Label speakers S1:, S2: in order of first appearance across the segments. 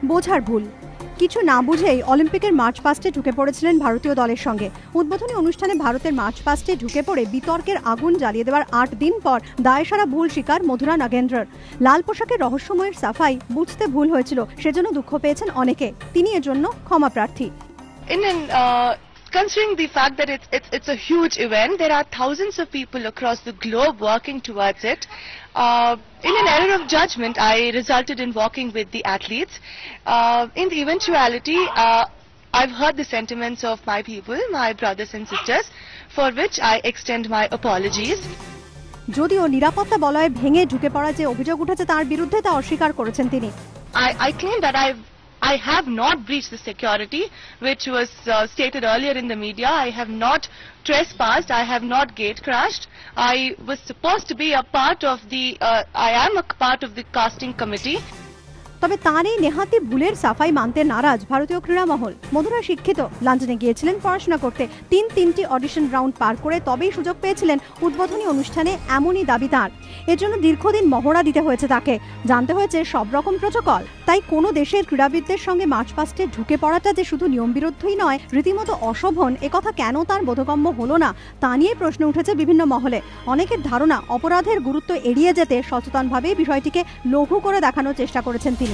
S1: বোঝার ভুল। কিছু না বুঝেই অলিম্পিকের মার্চ পাস্টে ঢুকে পড়েছিলেন ভারতীয় দলের সঙ্গে। উদ্বোধনী অনুষ্ঠানে ভারতের মার্চ পাস্টে ঢুকে পড়ে বিতর্কের আগুন জ্বালিয়ে দেওয়ার 8 দিন পর দায়সারা ভুল স্বীকার মধুরা নাগেন্দ্রর। লাল পোশাকের রহস্যময়ের সাফাই বুঝতে ভুল হয়েছিল, সেজন্য দুঃখ পেয়েছেন অনেকে। তিনি এর জন্য ক্ষমা প্রার্থী।
S2: Considering the fact that it's a huge event, there are thousands of people across the globe working towards it. In an error of judgment, I resulted in walking with the athletes. In the eventuality, I've heard the sentiments of my people, my brothers and sisters, for which I extend my apologies.
S1: যদিও নিরাপত্তা বলয়ে ভেঙে ঢুকে পড়া যে অভিযোগ উঠেছে তার বিরুদ্ধে তা অস্বীকার করেছেন তিনি।
S2: I claim that I have not breached the security which was stated earlier in the media. I have not trespassed. I have not gate crashed. I was supposed to be a part of the, I am a part of the casting committee.
S1: তবে তার এই নেহাতি ভুলের সাফাই মানতে নারাজ ভারতীয় ক্রীড়া মহল। মধুরা শিক্ষিত, লন্ডনে গিয়েছিলেন পড়াশোনা করতে। তিনটি অডিশন রাউন্ড পার করে তবেই সুযোগ পেয়েছিলেন উদ্বোধনী অনুষ্ঠানে, এমনই দাবি তার। এর জন্য দীর্ঘদিন মহড়া দিতে হয়েছে তাকে, জানতে হয়েছে সব রকম প্রটোকল। তাই কোনো দেশের ক্রীড়াবিদদের সঙ্গে মার্চ পাস্টে ঢুকে পড়াটা যে শুধু নিয়ম বিরুদ্ধই নয়, রীতিমতো অশোভন, একথা কেন তার বোধগম্য হলো না তা নিয়ে প্রশ্ন উঠেছে বিভিন্ন মহলে। অনেকের ধারণা অপরাধের গুরুত্ব এড়িয়ে যেতে সচেতনভাবেই বিষয়টিকে লঘু করে দেখানোর চেষ্টা করেছেন তিনি।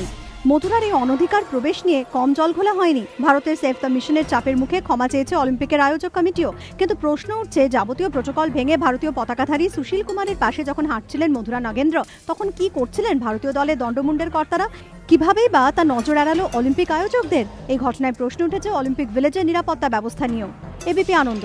S1: মথুরার এই অনধিকার প্রবেশ নিয়ে কম জল ঘোলা হয়নি। ভারতের সেভ দ্য মিশনের চাপের মুখে ক্ষমা চেয়েছে অলিম্পিকের আয়োজক কমিটিও। কিন্তু প্রশ্ন উঠছে, যাবতীয় প্রোটোকল ভেঙে ভারতীয় পতাকাধারী সুশীল কুমারের পাশে যখন হাঁটছিলেন মধুরা নাগেন্দ্র, তখন কি করছিলেন ভারতীয় দলের দণ্ডমুণ্ডের কর্তারা? কিভাবেই বা তা নজর এড়ালো অলিম্পিক আয়োজকদের? এই ঘটনায় প্রশ্ন উঠেছে অলিম্পিক ভিলেজের নিরাপত্তা ব্যবস্থা নিয়েও। এবিপি আনন্দ।